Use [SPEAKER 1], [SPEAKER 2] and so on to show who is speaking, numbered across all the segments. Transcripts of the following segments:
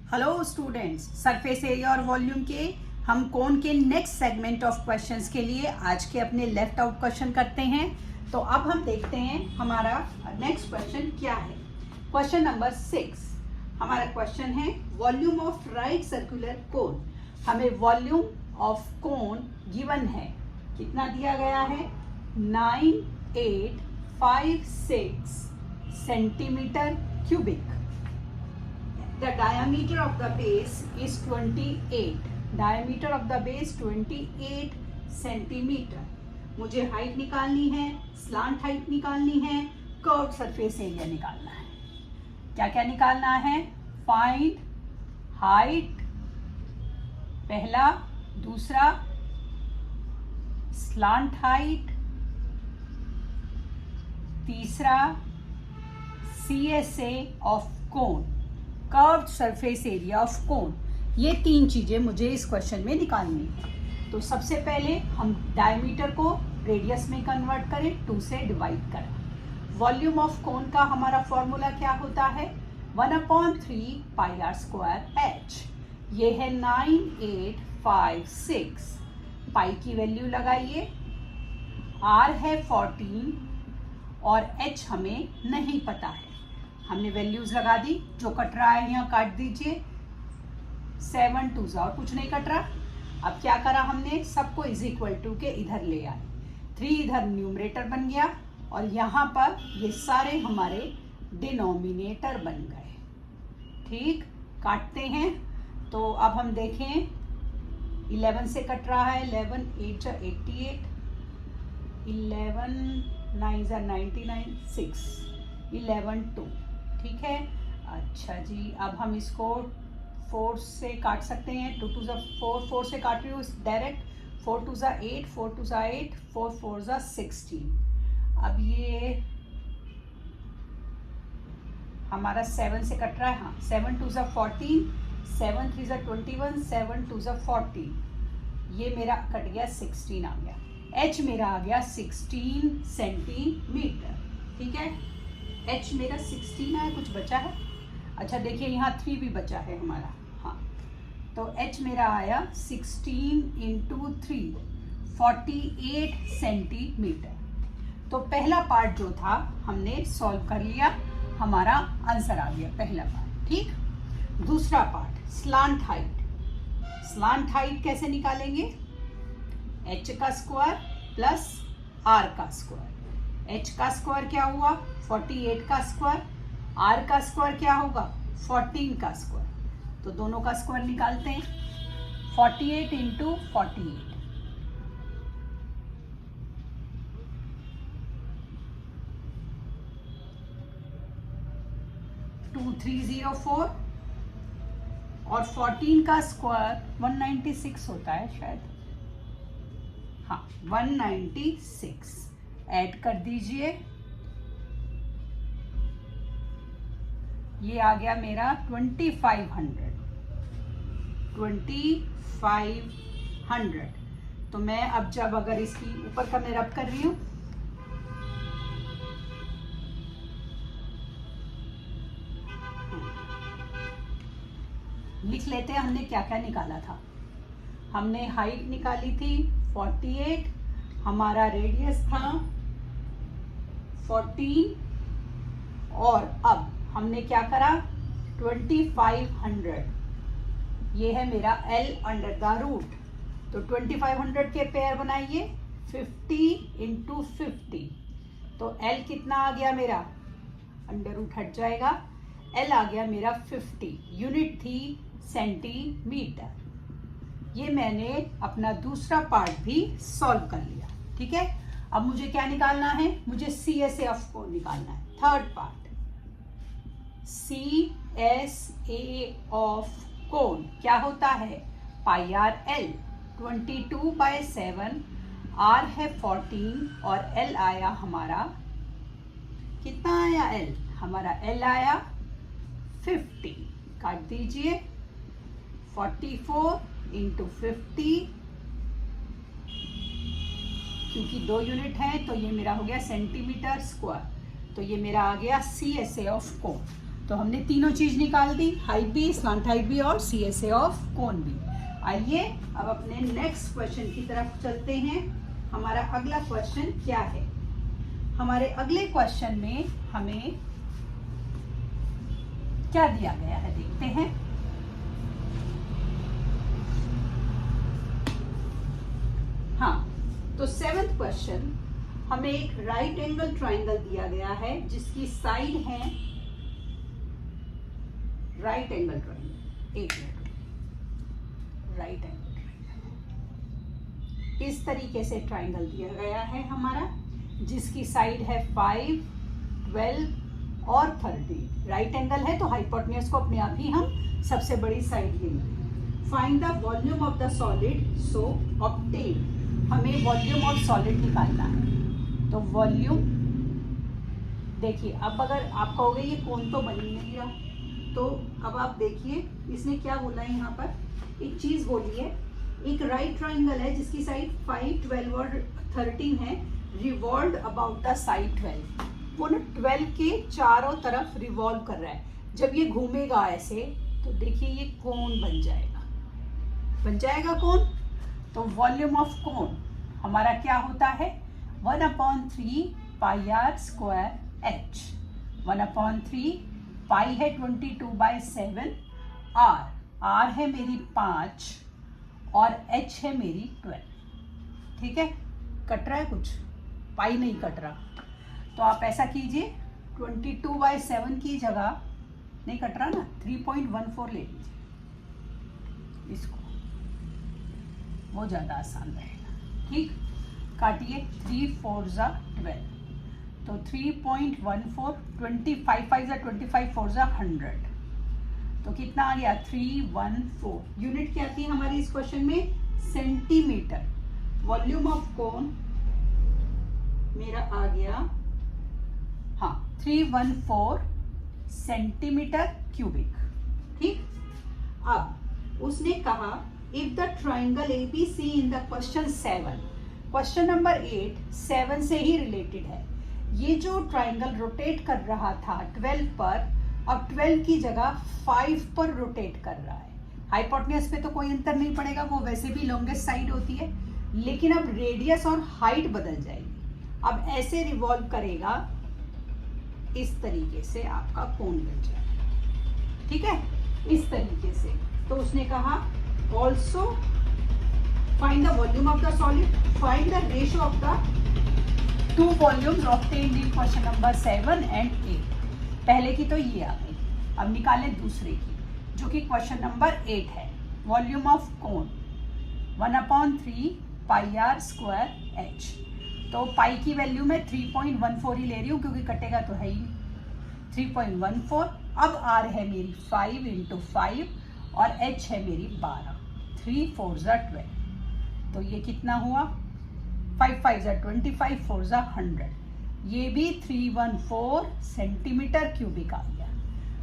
[SPEAKER 1] Hello students, surface area और volume के हम कोन के नेक्स्ट सेगमेंट ऑफ क्वेश्चंस के लिए आज के अपने लेफ्ट आउट क्वेश्चन करते हैं। तो अब हम देखते हैं हमारा नेक्स्ट क्वेश्चन क्या है। क्वेश्चन नंबर 6 हमारा क्वेश्चन है volume of right circular cone. हमें वॉल्यूम ऑफ कोन गिवन है, कितना दिया गया है 9856 centimetre cubic. The diameter of the base is 28. Diameter of the base 28 centimetre. मुझे हाइट निकालनी है, स्लांट हाइट निकालनी है, कर्व सरफेस एरिया निकालना है। क्या क्या निकालना है? फाइंड हाइट पहला, दूसरा स्लांट हाइट, तीसरा CSA of cone, curved surface area of cone. ये तीन चीजें मुझे इस क्वेश्चन में निकालनी है। तो सबसे पहले हम डायमीटर को रेडियस में कन्वर्ट करें, 2 से डिवाइड करें। वॉल्यूम ऑफ कोन का हमारा फॉर्मूला क्या होता है 1/3 पाई आर स्क्वायर h। ये है 9856। पाई की वैल्यू लगाइए, r है 14 और h हमें नहीं पता है। हमने वैल्यूज लगा दी, जो कट रहा है यहाँ काट दीजिए, 7 2 और कुछ नहीं कट रहा। अब क्या करा हमने, सबको इज इक्वल टू के इधर ले आए, 3 इधर न्यूमरेटर बन गया और यहाँ पर ये सारे हमारे डिनोमिनेटर बन गए। ठीक, काटते हैं। तो अब हम देखें 11 से कट रहा है, 11 8 जा 88, 11 9 जा 99, 6 11 2। ठीक है, अच्छा जी, अब हम इसको 4 से काट सकते हैं, 2 2 जा 4, 4 से काट रही हूँ डायरेक्ट, 4 2 जा 8, 4 2 जा 8, 4 4 जा 16। अब ये हमारा 7 से कट रहा है, हाँ 7 2 जा 14, 7 3 जा 21, 7 2 जा 40। ये मेरा कट गया, 16 आ गया। h मेरा आ गया 16 सेंटीमीटर। ठीक है, h मेरा 16 है, कुछ बचा है? अच्छा देखिए, यहाँ 3 भी बचा है हमारा। हाँ, तो h मेरा आया 16 × 3 48 सेंटीमीटर। तो पहला पार्ट जो था हमने सॉल्व कर लिया, हमारा आंसर आ गया पहला पार्ट। ठीक, दूसरा part slant height. Slant height कैसे निकालेंगे? h का स्क्वायर प्लस r का स्क्वायर। h का स्क्वायर क्या हुआ 48 का स्क्वायर, r का स्क्वायर क्या होगा 14 का स्क्वायर। तो दोनों का स्क्वायर निकालते हैं, 48 × 48 2304 और 14 का स्क्वायर 196 होता है शायद, हाँ 196। ऐड कर दीजिए, ये आ गया मेरा 2500। तो मैं अब जब अगर इसकी ऊपर का मैं रब कर रही हूँ, लिख लेते हैं हमने क्या क्या निकाला था। हमने हाइट निकाली थी 48, हमारा रेडियस था 14 और अब हमने क्या करा 2500। ये है मेरा L अंडर द रूट। तो 2500 के पेयर बनाइए, 50 × 50। तो L कितना आ गया मेरा, अंडर रूट हट जाएगा, L आ गया मेरा 50। यूनिट थी सेंटीमीटर। ये मैंने अपना दूसरा पार्ट भी सॉल्व कर लिया। ठीक है, अब मुझे क्या निकालना है, मुझे CSA ऑफ कोन निकालना है। Third part CSA of cone क्या होता है पाई आर L, 22/7, R है 14 और L आया हमारा, कितना आया L, हमारा L आया 50। काट दीजिए, 44 × 50, क्योंकि 2 यूनिट है तो ये मेरा हो गया सेंटीमीटर स्क्वायर। तो ये मेरा आ गया CSA ऑफ कोन। तो हमने तीनों चीज निकाल दी, हाइट भी, स्लांट हाइट भी और CSA ऑफ कोन भी। आइए अब अपने नेक्स्ट क्वेश्चन की तरफ चलते हैं। हमारा अगला क्वेश्चन क्या है? हमारे अगले क्वेश्चन में हमें क्या दिया गया है देखते हैं। हाँ, तो 7th क्वेश्चन, हमें एक राइट एंगल ट्राइंगल दिया गया है जिसकी साइड है राइट एंगल ट्राइंगल। एक मिनट, राइट एंगल ट्राइंगल इस तरीके से ट्राइंगल दिया गया है हमारा, जिसकी साइड है 5, 12 और 30। राइट एंगल है तो हाइपोटेन्यूज को अपने आप ही हम सबसे बड़ी साइड लेंगे। Find the volume of the solid so obtain. हमें वॉल्यूम ऑफ सॉलिड निकालना है। तो वॉल्यूम देखिए, अब अगर आप कहोगे ये कोन तो बन ही नहीं रहा, तो अब आप देखिए इसने क्या बोला है यहाँ पर, एक चीज बोली है, एक राइट ट्राइंगल है जिसकी साइड 5, 12 और 13 है, रिवॉल्व अबाउट द साइड 12। वो ना 12 के चारों तरफ रिवॉल्व कर रहा है। जब ये घूमेगा ऐसे तो देखिए ये कोन बन जाएगा कोन। तो वॉल्यूम ऑफ कोन हमारा क्या होता है, 1/3 पाई आर स्क्वायर एच। 1/3 पाई है 22/7, आर है मेरी 5 और एच है मेरी 12। ठीक है, कट रहा है कुछ, पाई नहीं कट रहा, तो आप ऐसा कीजिए 22/7 की जगह, नहीं कट रहा ना, 3.14 ले लीजिए इसको, वो ज़्यादा आसान रहेगा। ठीक, काटिए, 3 4 ज़ा 12, तो 3.14, 25 5 ज़ा 25, 4 ज़ा 100, तो कितना आ गया 314। यूनिट क्या थी हमारी इस क्वेश्चन में, सेंटीमीटर। वॉल्यूम ऑफ कोन मेरा आ गया, हाँ, 314 सेंटीमीटर क्यूबिक। ठीक, अब उसने कहा if the triangle ABC in the question 7, question number 8 7 से ही रिलेटेड है। ये जो ट्राइंगल रोटेट कर रहा था 12 पर, अब 12 की जगह 5 पर रोटेट कर रहा है। हाइपोटेन्यूज पे तो कोई अंतर नहीं पड़ेगा, वो वैसे भी लॉन्गेस्ट साइड होती है, लेकिन अब रेडियस और हाइट बदल जाएगी। अब ऐसे रिवॉल्व करेगा, इस तरीके से आपका कोन बन जाएगा। ठीक है, इस तरीके से। तो उसने कहा also find the volume of the solid, find the ratio of the two volumes obtained in question number 7 and 8। पहले की तो ये आ गई, अब निकालें दूसरे की, जो कि क्वेश्चन नंबर 8 है। Volume of cone 1/3 pi r square h. तो पाई की वैल्यू में 3.14 ही ले रही हूँ क्योंकि कटेगा तो है ही, 3.14। अब आर है मेरी 5 × 5 और एच है मेरी 12, 3 4 ज़ा 12, तो ये कितना हुआ, 5 5 ज़ा 25, 4 ज़ा 100, ये भी 314 सेंटीमीटर क्यूबिक आ गया।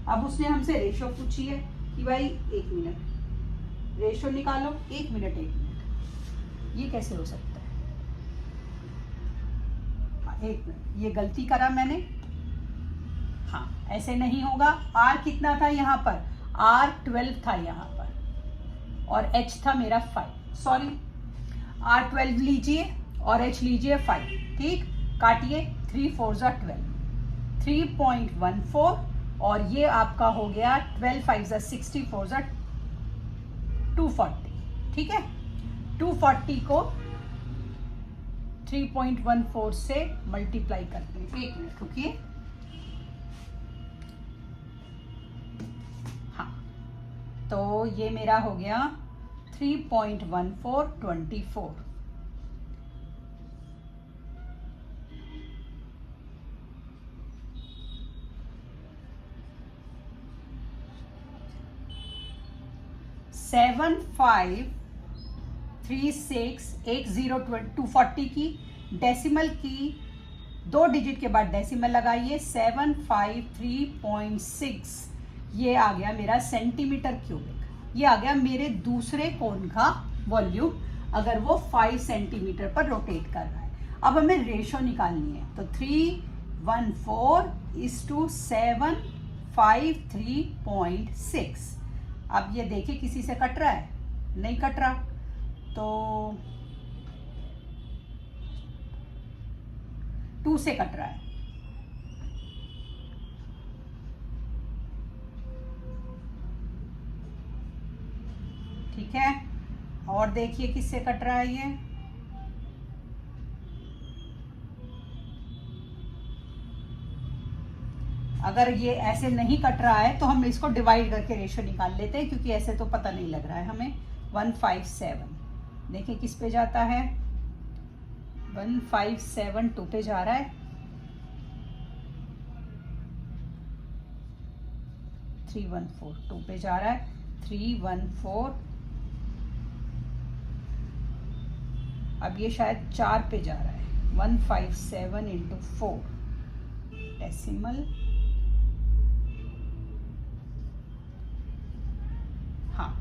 [SPEAKER 1] अब उसने हमसे रेशो पूछी है कि भाई 1 मिनट रेशो निकालो, 1 मिनट 1 मिनट, ये कैसे हो सकता है? 1 मिनट, ये गलती करा मैंने, हाँ ऐसे नहीं होगा। आर कितना था यहाँ पर, आर 12 था यहाँ पर और एच था मेरा 5, सॉरी आर 12 लीजिए और एच लीजिए 5। ठीक, काटिए, 3 4 ज़ा 12, 3.14 और ये आपका हो गया 12 5 ज़ा 60, 4 ज़ा 240। ठीक है, 240 को 3.14 से मल्टीप्लाई करते हैं। 1 मिनट रुकिए, हाँ, तो ये मेरा हो गया 3.14 24। सेवन 5 3 6 1 0 240 की डेसिमल की 2 डिजिट के बाद डेसिमल लगाइए, 753.6, ये आ गया मेरा सेंटीमीटर क्यूबिक। ये आ गया मेरे दूसरे कोन का वॉल्यूम, अगर वो 5 सेंटीमीटर पर रोटेट कर रहा है। अब हमें रेशो निकालनी है, तो 314:7 53.6। अब ये देखिए किसी से कट रहा है, नहीं कट रहा, तो 2 से कट रहा है। ठीक है, और देखिए किससे कट रहा है ये, अगर ये ऐसे नहीं कट रहा है तो हम इसको डिवाइड करके रेशियो निकाल लेते हैं, क्योंकि ऐसे तो पता नहीं लग रहा है हमें। 157 देखिए किस पे जाता है, 157 2 पे जा रहा है, 314 2 पे जा रहा है, 314, अब ये शायद 4 पे जा रहा है, 157 इंटू 4 डेसिमल, हाँ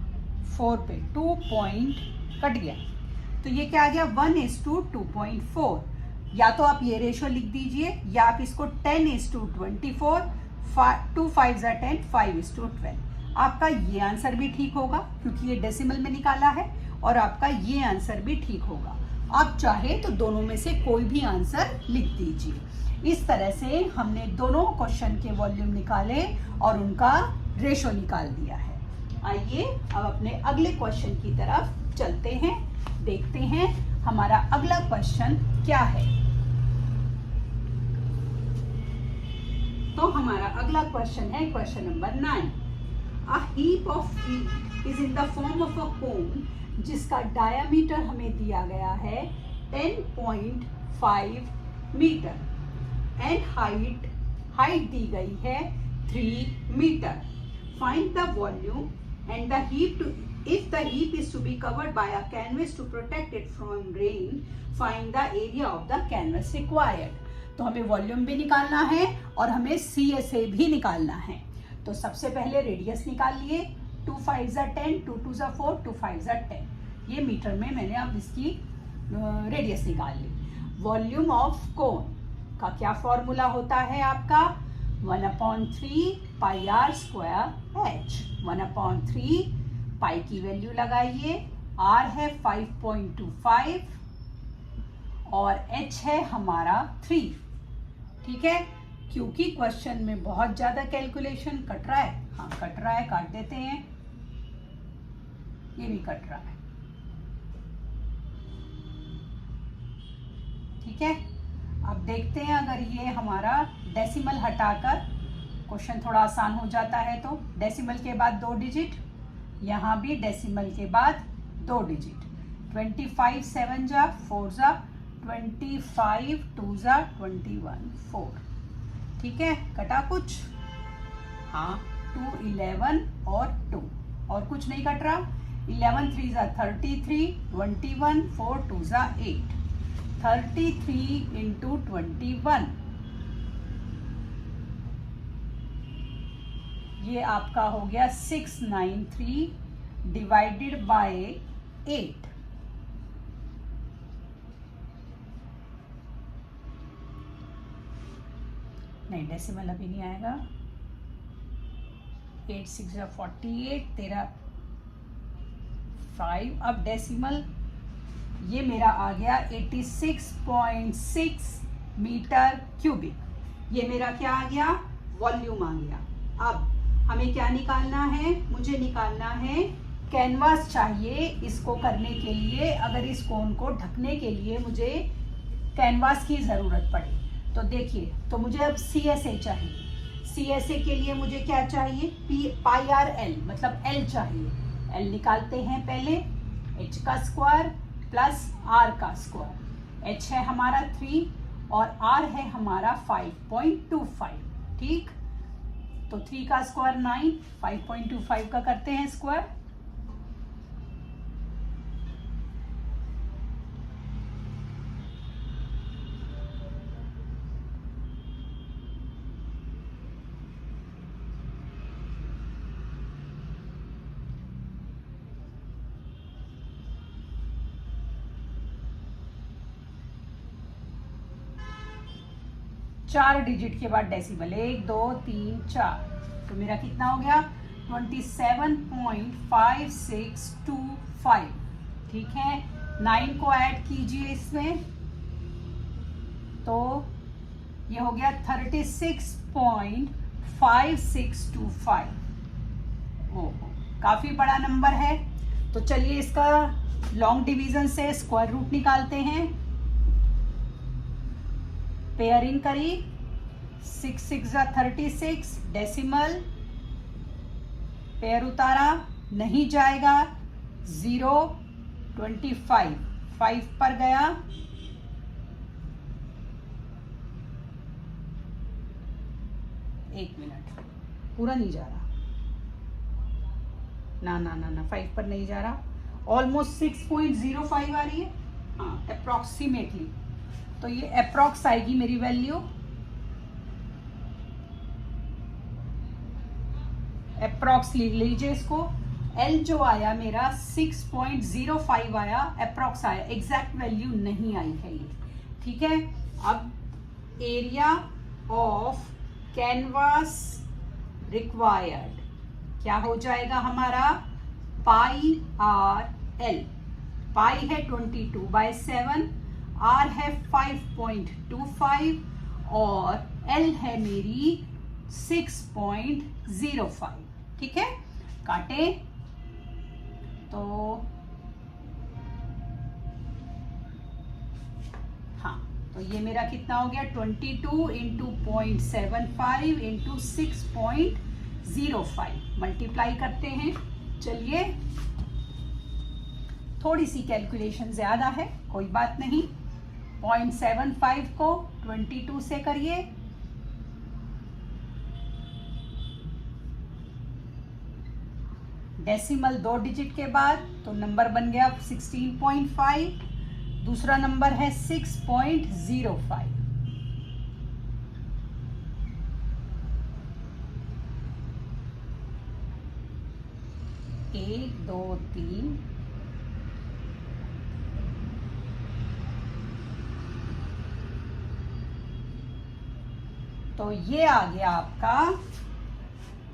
[SPEAKER 1] 4 पे 2 पॉइंट कट गया, तो ये क्या आ गया 1:2.4। या तो आप ये रेशो लिख दीजिए, या आप इसको 10:24, 2 5 10, 5:12। आपका ये आंसर भी ठीक होगा क्योंकि ये डेसिमल में निकाला है, और आपका ये आंसर भी ठीक होगा। आप चाहे तो दोनों में से कोई भी आंसर लिख दीजिए। इस तरह से हमने दोनों क्वेश्चन के वॉल्यूम निकाले और उनका रेशो निकाल दिया है। आइए अब अपने अगले क्वेश्चन की तरफ चलते हैं, देखते हैं हमारा अगला क्वेश्चन क्या है। तो हमारा अगला क्वेश्चन है question number 9। A heap of wheat is in the form of a cone जिसका डायामीटर हमें दिया गया है 10.5 मीटर एंड हाइट दी गई है 3 metre. Find the volume and the heap if the heap is to be covered by a canvas to protect it from rain, find the area of the canvas required। तो हमें volume भी निकालना है और हमें CSA भी निकालना है। तो सबसे पहले रेडियस निकाल लिए, 2 5 10, 2 2 4, 2 5 10, ये मीटर में मैंने अब इसकी रेडियस निकाल ली। वॉल्यूम ऑफ कोन का क्या फॉर्मूला होता है आपका, 1/3 पाई आर स्क्वायर एच। 1/3 पाई की वैल्यू लगाइए, आर है 5.25 और एच है हमारा 3। ठीक है, क्योंकि क्वेश्चन में बहुत ज्यादा कैलकुलेशन कट रहा है, हाँ कट रहा है, काट देते हैं, ये भी कट रहा है। ठीक है, अब देखते हैं अगर ये हमारा डेसिमल हटाकर क्वेश्चन थोड़ा आसान हो जाता है तो डेसिमल के बाद 2 डिजिट, यहाँ भी डेसिमल के बाद 2 डिजिट, 25 7 जा 4 जा 25 2 जा 21 4। ठीक है, कटा कुछ, हाँ 2 11 और 2 और कुछ नहीं कट रहा, 11 3 जा 33, 21 4 2 जा 8, 33 इंटू 21, ये आपका हो गया 693 डिवाइडेड बाय 8। नहीं डेसिमल अभी नहीं आएगा, 8 6 48, 13 5। अब डेसिमल ये मेरा आ गया 86.6 मीटर क्यूबिक, ये मेरा क्या आ गया, वॉल्यूम आ गया। अब हमें क्या निकालना है, मुझे निकालना है कैनवास चाहिए इसको करने के लिए। अगर इस कोन को ढकने के लिए मुझे कैनवास की ज़रूरत पड़े तो देखिए, तो मुझे अब CSA चाहिए। CSA के लिए मुझे क्या चाहिए, पाई आर एल, मतलब L चाहिए। L निकालते हैं पहले, H का स्क्वायर प्लस R का स्क्वायर। H है हमारा 3 और R है हमारा 5.25। ठीक, तो 3 का स्क्वायर 9, 5.25 का करते हैं स्क्वायर, चार डिजिट के बाद डेसिमल, 1 2 3 4, तो मेरा कितना हो गया 27.5625। ठीक है, 9 को ऐड कीजिए इसमें, तो ये हो गया 36.5625। ओहो, काफी बड़ा नंबर है। तो चलिए इसका लॉन्ग डिवीजन से स्क्वायर रूट निकालते हैं। पेयरिंग करी, 6 6 36, डेसिमल पेयर उतारा, नहीं जाएगा, 0 25, 5 पर गया, एक मिनट, पूरा नहीं जा रहा, ना ना ना ना 5 पर नहीं जा रहा, ऑलमोस्ट 6.05 आ रही है, हाँ अप्रोक्सीमेटली। तो ये अप्रोक्स आएगी मेरी वैल्यू, अप्रोक्स लिख लीजिए इसको। एल जो आया मेरा 6.05 आया, अप्रोक्स आया, एग्जैक्ट वैल्यू नहीं आई है ये। ठीक है, अब एरिया ऑफ कैनवास रिक्वायर्ड क्या हो जाएगा हमारा, पाई आर एल। पाई है 22/7, आर है 5.25 और एल है मेरी 6.05। ठीक है, काटे तो हाँ, तो ये मेरा कितना हो गया 22 इंटू 0.75 इंटू 6.05, मल्टीप्लाई करते हैं। चलिए, थोड़ी सी कैलकुलेशन ज्यादा है, कोई बात नहीं। 0.75 को 22 से करिए, डेसिमल 2 डिजिट के बाद, तो नंबर बन गया 16.5, दूसरा नंबर है 6.05। 1 2 3 तो ये आ गया आपका,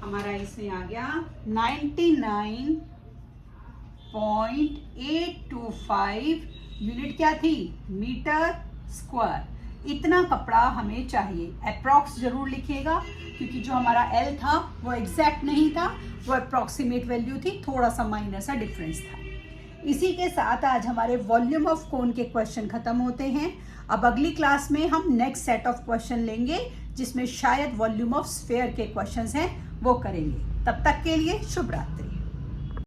[SPEAKER 1] हमारा इसमें आ गया 99.825 यूनिट। क्या थी, मीटर स्क्वायर। इतना कपड़ा हमें चाहिए। अप्रॉक्स जरूर लिखिएगा, क्योंकि जो हमारा एल था वो एग्जैक्ट नहीं था, वो अप्रॉक्सीमेट वैल्यू थी, थोड़ा सा माइनर सा डिफरेंस था। इसी के साथ आज हमारे वॉल्यूम ऑफ कोन के क्वेश्चन खत्म होते हैं। अब अगली क्लास में हम नेक्स्ट सेट ऑफ क्वेश्चन लेंगे, जिसमें शायद वॉल्यूम ऑफ स्फेयर के क्वेश्चंस हैं, वो करेंगे। तब तक के लिए शुभ रात्रि।